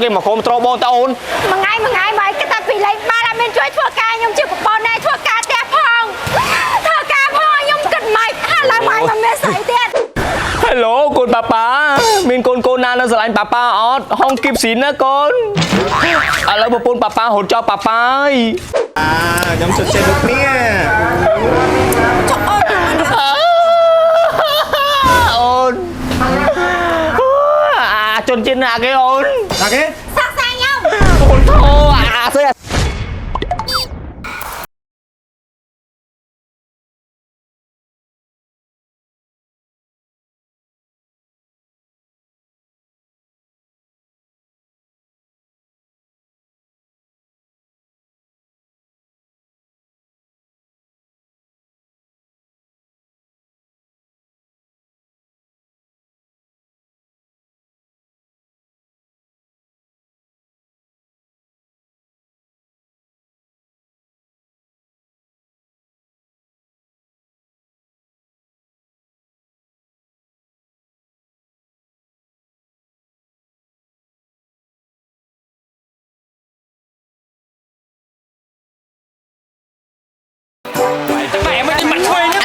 គេមកក្រុមត្រូបងតអូនមួយថ្ងៃមកគេតាពីលេងបាល់អត់មានជួយធ្វើការខ្ញុំជាប្រព័ន្ធណែធ្វើការផ្ទះផងធ្វើការផងខ្ញុំគិតមិនហើយឡើងមកមានស្អីទៀត Hello កូនប៉ាប៉ាមានកូនណានៅស្រឡាញ់ប៉ាប៉ាអត់ហងគីបស៊ីនណាកូនឥឡូវប្រពន្ធប៉ាប៉ារត់ចោលប៉ាប៉ាហើយខ្ញុំជិតចិត្តដូចគ្នាចុះអូនជនជាតិណាគេអូនណាគេសាក់សាខ្ញុំ អូនធោស្អី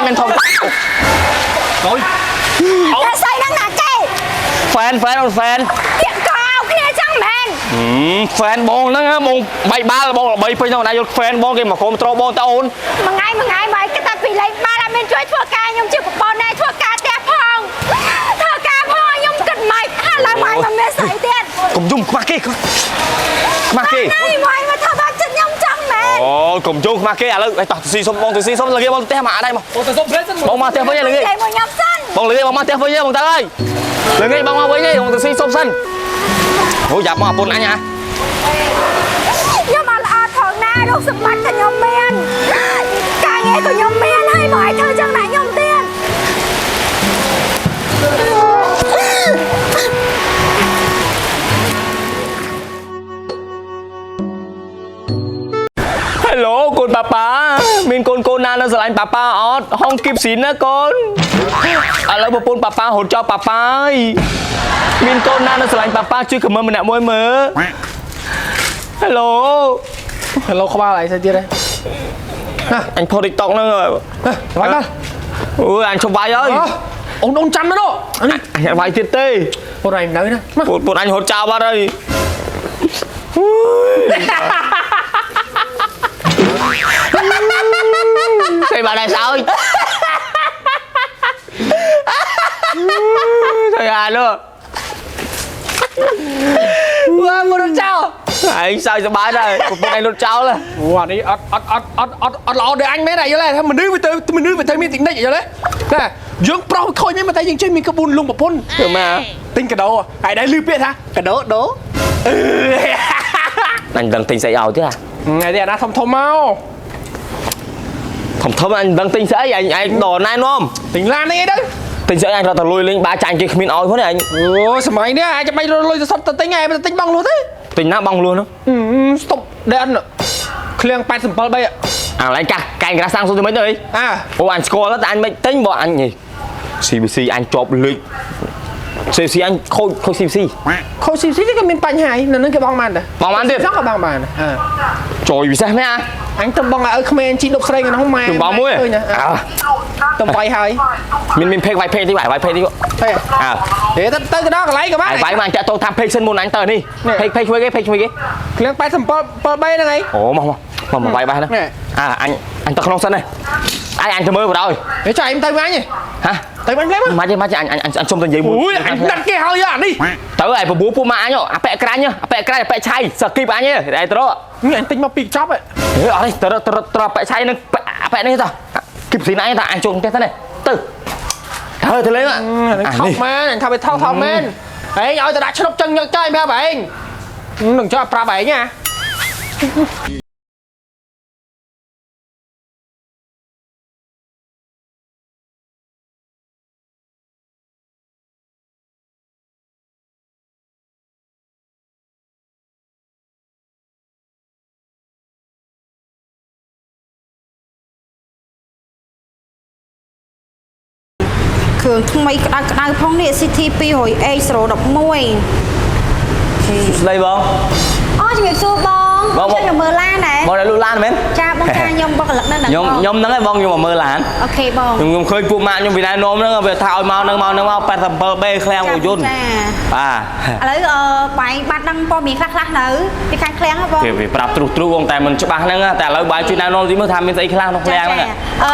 មិនធំកុយតែស្អីហ្នឹងណាគេហ្វេនអូនហ្វេនទៀតក៏អោគ្នាចឹងមែនហ្វេនបងហ្នឹងបងបៃបាល់បងល្បីពេញហ្នឹងណាយល់ហ្វេនបងគេមកក្រុមត្រូបងតអូនមួយថ្ងៃមកគេតាពីលេងបាល់អត់មានជួយធ្វើការខ្ញុំជាប្រព័ន្ធណែធ្វើការផ្ទះផងធ្វើការផងខ្ញុំគិតមិនហើយឡើងមកមានស្អីទៀតកុំយំខ្មាស់គេខ្មាស់គេហើយមកធ្វើបាច់ចិត្តខ្ញុំចឹងមែនអូកុំយំខ្មាស់គេឥឡូវតោះទៅស៊ីសុំបងទៅស៊ីសុំលងាបងទៅផ្ទះមកអត់ដែរមកអូទៅសុំព្រេសិនបងមកផ្ទះវិញលងាមកខ្ញុំសិនបងលងាបងមកផ្ទះវិញបងតើអើយលងាបងមកវិញបងទៅស៊ីសុំសិនអូយ៉ាប់មកអាពុនអញហ៎ខ្ញុំអត់ល្អផងណារូបសម្បត្តិខ្ញុំមានការងារក៏ខ្ញុំមានហើយមកឲ្យធ្វើចឹងណាខ្ញុំទៀត Hello កូនប៉ាប៉ាមានកូនណានៅស្រឡាញ់ប៉ាប៉ាអត់ហងគីបស៊ីនណាកូនឥឡូវប្រពន្ធប៉ាប៉ារត់ចោលប៉ាប៉ាហើយមានកូនណានៅស្រឡាញ់ប៉ាប៉ាជួយខមមិនម្នាក់មួយមើល Hello ក្បាលអីស្អីទៀតហ៎អញផុស TikTok ហ្នឹងហើយវាយបាល់អូយអញឈប់វាយហើយអូនចាំណានោះអញអត់វាយទៀតទេពុនអញនៅណាពុនអញរត់ចោលបាត់ហើយគេបាត់ហើយសោយthôi à luôn mua đồ trao anh sao cho bán đây một bên anh đồ trao là wow đi ọt lọ để anh mấy này vô đây mình đưa về tới miếng tiếng đây vậy đấy nè dương pro thôi nhưng mà tay dương chơi mình có bùn luôn một bún được mà tinh cái đầu ai đấy lưu biết hả cái đố anh đang tính sẽ giàu chứ à ngày đây đã thông mau thông anh đang tính sẽ anh đỏ này đúng không tính lan đấy đấy tính sẽ anh ra tàu lùi lên ba chàng kia miền oi thế này anh ôi sao mày nữa ai cho mày lùi sắp tính ngày mà tính băng luôn thế tính nát băng luôn đó stop để ăn nữa khiêng bay sầm bay ạ à lại cài ra sang số thứ mấy rồi à ô anh score đó anh mới tính bọn anh nhỉ CBC anh chọc lụy CBC anh khôi CBC thì cái miền Tây này là nó cái băng màn đi rất là băng màn à trời vì sao mấy à anh tầm băng ở Khmer chỉ đục sợi nó không màn tầm băng mũi à tầm bay hơi mình phê vài phê đi vài phê đi à để tới cái đó lấy cái bác vài mà chạy tôi tham phê xin môn anh tờ đi phê chui cái khiêng bay sầm bay này này ồ mà vài đó à anh tao không sân này anh cho mới vào đâu để cho em tay với anh nhỉ hả tay với anh mà anh xông tên gì ui anh đặt cái hơi ra đi tới này bố pu ma nhá apẹ cray nhá apẹ chay skip anh nhá đây tao anh tính mà bị chóp ấy ở đây tao apẹ chay nó apẹ này sao kịp gì nãy ta anh trộn cái thế này từ thôi lấy ạ thọc men anh thaoไปthao men ấy nói tao đã chốt chân cho em ba bạn đừng cho pra bảy nha cường không mấy cái đau phong nè CT200H11 đây bông អូជំរាបសួរបងខ្ញុំមើលឡានដែរ bông đã lưu lan mấy ចាបងចាខ្ញុំបងកលឹកនៅហ្នឹង nhom nắng ấy bông nhưng mà mơ lán អូខេបង nhom khơi phụ mạng nhom vì này nôm nó về thao mau bẹt thầm bơ bê kheo của yun ឥឡូវបាយបាត់ដឹងព័ត៌មានខ្លះៗនៅពីខាងឃ្លាំងហ៎បង thì vì prap tru tru ông tại mình cho bác nắng tại lời bài chuyện nào nôm thì mới tham mình thấy khang nó khang đó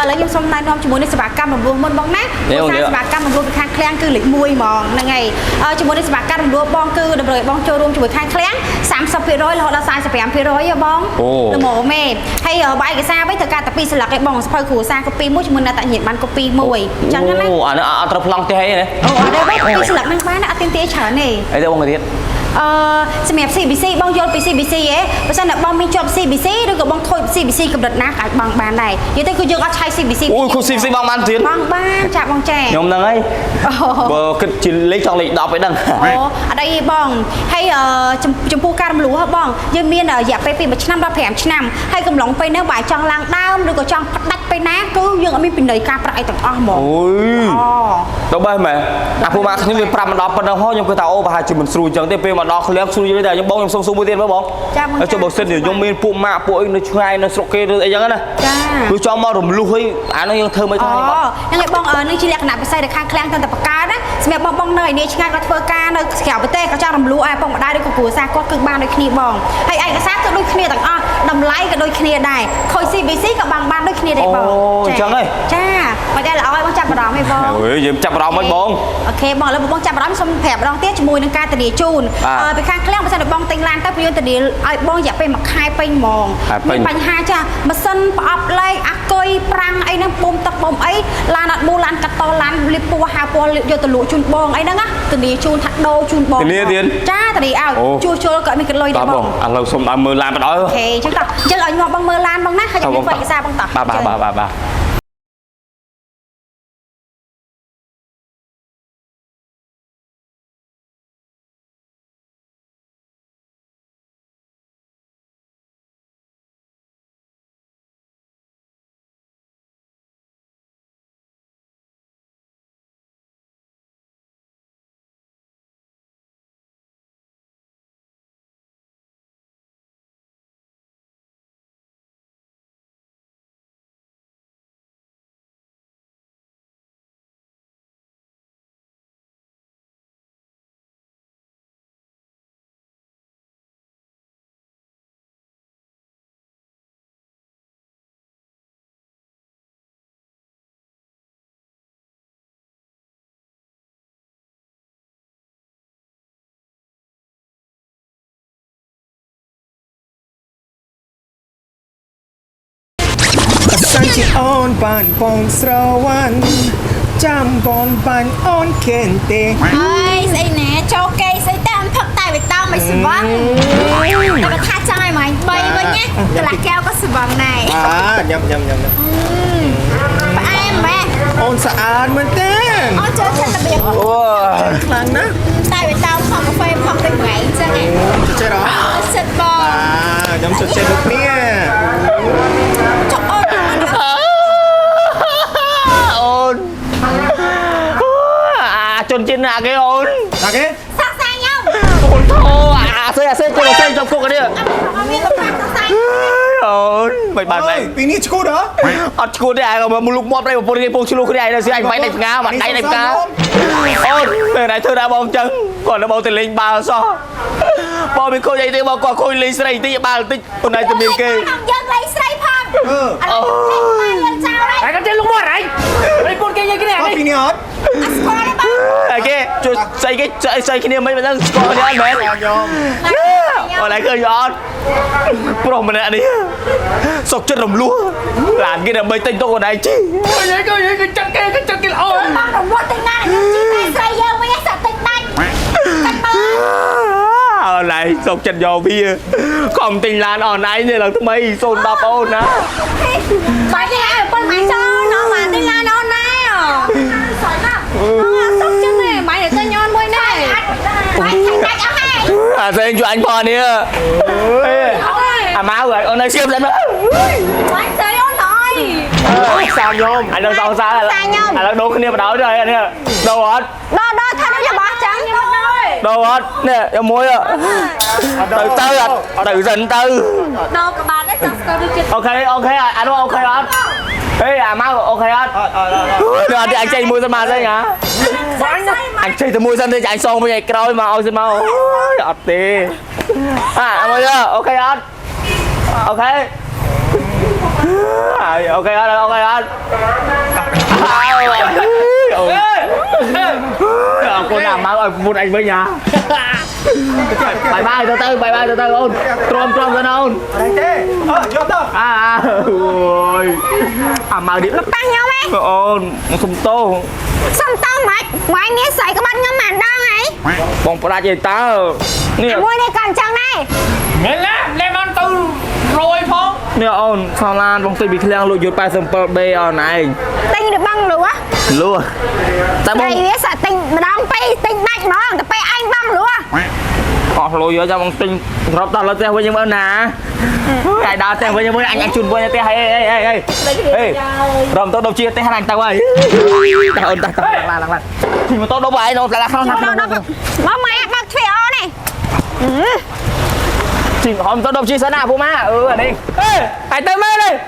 ឥឡូវខ្ញុំសុំណែនាំជាមួយនឹងសេវាកម្មរំលោះមុនបងណាសេវាកម្មរំលោះពីខាងឃ្លាំងគឺលេខ1ហ្មងហ្នឹងហើយជាមួយនឹងសេវាកម្មរំលោះបងគឺតម្រូវឲ្យបងចូលរួមជាមួយខាងឃ្លាំង 30% រហូតដល់ 45% ហ៎បងល្មមទេហើយបាយឯកសារវិញត្រូវការតែ2សន្លឹកឯងបងសភៅគ្រួសារកូពីមួយជាមួយនឹងតញ្ញត្តិប័ណ្ណកូពីមួយអញ្ចឹងណាអូអានេះអត់ត្រូវប្លង់ទេហីណាអូអត់ទេ2សន្លឹកហ្នឹងបានអត់ទៀងទាច្រើនទេ អីទៅបងទៀត សម្រាប់ CBC បងយល់ពី CBC ហ៎បើសិនតែបងមានជាប់ CBC ឬក៏បងខូច CBC កម្រិតណាក៏អាចបងបានដែរនិយាយទៅគឺយើងអត់ឆៃ CBC អូយខូច CBC បងបានទៀតបងបានចាបងចាខ្ញុំហ្នឹងហើយបើគិតជាលេខចង់លេខ10ឯហ្នឹងអូអត់អីបងហើយចំពោះការរំលោះហ៎បងយើងមានរយៈពេលពី1ឆ្នាំដល់5ឆ្នាំហើយកំឡុងពេលហ្នឹងបើចង់ឡើងដើមឬក៏ចង់ផ្ដាច់ពេលណាគឺយើងអត់មានពិន័យការប្រាក់អីទាំងអស់ហ្មងអូយទៅបែបមែនអាពួកម៉ាក់ខ្ញុំវាប្រាប់មកដល់ប៉ុណ្ណឹងហោះខ្ញុំគិតថាអូប្រហែលជាមិនស្រួលអញ្ចឹងទេពេលមកដល់ឃ្លាំងស្រួលយល់តែខ្ញុំបងខ្ញុំសុំមួយទៀតមើលបងចុះបើសិនខ្ញុំមានពួកម៉ាក់ពួកអីនៅឆ្ងាយនៅស្រុកគេឬអីចឹងណាចាគឺចង់មករំលោះអីអានោះយើងធ្វើមិនថាហ្នឹងហើយបងនេះជាលក្ខណៈពិសេសដែលខាងឃ្លាំងតែបង្កើតណាសម្រាប់បងនៅឯនេះឆ្ងាយគាត់ធ្វើការនៅក្រៅប្រទេសគាត់ចង់រំលោះឲ្យបងម្ដាយឬក៏គ្រួសារគាត់គឺបានដូចគ្នាបងហើយឯកសារក៏ដូចគ្នាទាំងអស់តម្លៃក៏ដូចគ្នាដែរខូច CBC ក៏បានដូចគ្នាដែរបងអូអញ្ចឹងហ៎ចាបើតែល្អឲ្យបងចាប់អារម្មណ៍ហីបងអើយយើងចាប់អារម្មណ៍ហីបងអូខេបងឥឡូវបងចាប់អារម្មណ៍សុំប្រាប់ម្ដងទៀតជាមួយនឹងការធានាជូនពីខាងឃ្លាំងបើសិនតែបងទិញឡានទៅយើងធានាឲ្យបងរយៈពេល1ខែពេញហ្មងមានបញ្ហាចាម៉ាស៊ីនប្រអប់លេខអាគុយប្រាំងអីហ្នឹងពុំទឹកពុំអីឡានអត់ប៊ូឡានកាត់តឡានលៀបពណ៌ហាពណ៌យកទៅលក់ជូនបងអីហ្នឹងណាធានាជូនថាដូរជូនបងធានាទៀតចាធានាឲ្យជួសជុលក៏មានកិនលុយដែរបងឥឡូវសុំដល់មើលឡានបណ្ដោយអូខេអញ្ចឹងតោះអញ្ចឹងឲ្យខ្ញុំបងមើលឡានបងណាហើយខ្ញុំធ្វើឯកសារបងតោះបាទ សាច់ជាអូនបានបងស្រវ៉ាន់ចាំបងបានអូនខេនទេអើយស្អីណាចូលគេស្អីតែអត់ផឹកតែបេតងមិនស្វឹងតែថាចង់ឲ្យម៉ាញ់3វិញណាកន្លះកែវក៏ស្វឹងដែរញ៉ាំផ្អែមម៉ែអូនស្អាតមែនទេអូនចូលចិត្តរបៀបអូខ្លាំងណាស់តែបេតងផឹកកាហ្វេផឹកតែថ្ងៃអញ្ចឹងចេះអត់សិតបងខ្ញុំចូលចិត្តដូចគ្នាចុកអូនជនជាតិណាគេអូនណាគេសាក់សាញខ្ញុំ អូនធោអាសេកូនសេចំគុកនេះអត់មានកំសាក់សាញអូនមិនបានដែរពីនេះឈួតហ៎អត់ឈួតទេអាមកលុកមាត់ប្រៃប្រពន្ធគេពងឆ្លុះគ្នាឯងទៅស្អីមិនដៃផ្ងាមកដៃផ្ងាអូនពេលណាធ្វើដែរបងចឹងគាត់ទៅបងទៅលេងបាល់សោះបងមានខូចអីទេបងគាត់ខូចលេងស្រីតិចបាល់តិចអូនឯងទៅមានគេយើងលេងស្រីផងអូយើងចោលហើយគាត់ចេះលុកមាត់ហើយឯងពូនគេយ៉ាងគ្នាពីនេះអត់ស្គាល់ទេបងឯគេជួយស្អីគេស្អីគ្នាមិនដឹងស្គាល់គ្នាអត់មែនខ្ញុំអូនឯងឃើញអត់ប្រុសម្នាក់នេះសុកចិត្តរំលោះឡានគេដើម្បីទិញទុកអូនឯងជីគេចាត់គេល្អបងរំលោះទិញណាយើងជីតែស្រីយើងវិញសាក់ទិញដាច់កាត់មើលអូនឯងសុកចិត្តយកវាខំទិញឡានអូនឯងនេះឡើងថ្មី010អូនណាបាយគេឲ្យប៉ុនម៉ាចូលនោះមកទិញឡានអូនណែសោះណាសុកចិត្តទេម៉ៃទៅញ៉ាំមួយណែបាយដាច់អស់ហើយអាសេងជួយអញផងនេះអាម៉ៅអូននៅឈៀមlênបាយស្រីអូនអើយសាខ្ញុំអញនៅសងសាឥឡូវដូរគ្នាបដ ாய் rồiនេះដូរអត់ដូរថាដូចរបស់ចឹងខ្ញុំអើយ đâu hết nè cho muối ạ từ từ ạ từ dần từ đâu các bạn đấy trong story chuyện ok anh đúng ok hết ê mau ok hết rồi thì anh chơi mua sân mà đây hả anh chơi từ mua sân thì anh xong bây giờ coi mà ôi xin mau ọt đi anh mua chưa ok hết ok ok hết cô nào máu ơi buồn anh với nhà bye bye từ từ ôn trom ra ôn Đây thế. Vô tao. ôi mau điểm lắm tăng nhau mấy ôn không tô xong tao mày mày nghe xảy cái bánh ngắm màn đâu này bông ra gì ta nè mua đây còn chẳng này nghe lá lên ăn từ rồi phong nè ôn sao lan bông tươi bị khang lụi dột bài sầm bê ở này tinh được băng lúa lúa tại bông đây biết sợ tinh đóng pi tinh bạch nó tập pi anh băng lúa họ lùi vô cho bông tinh rộp tao lên theo với những ơn nè cái đó theo với những ơn anh chun với theo hey rộp tao đâu chia theo anh tao ơi tao ơn tao lăng thì mà tao đâu vậy đâu là không bố mẹ bác thuê ô này thì hôm tao đâu chia sẻ nào phụ má ở đây ê hãy tới mê đây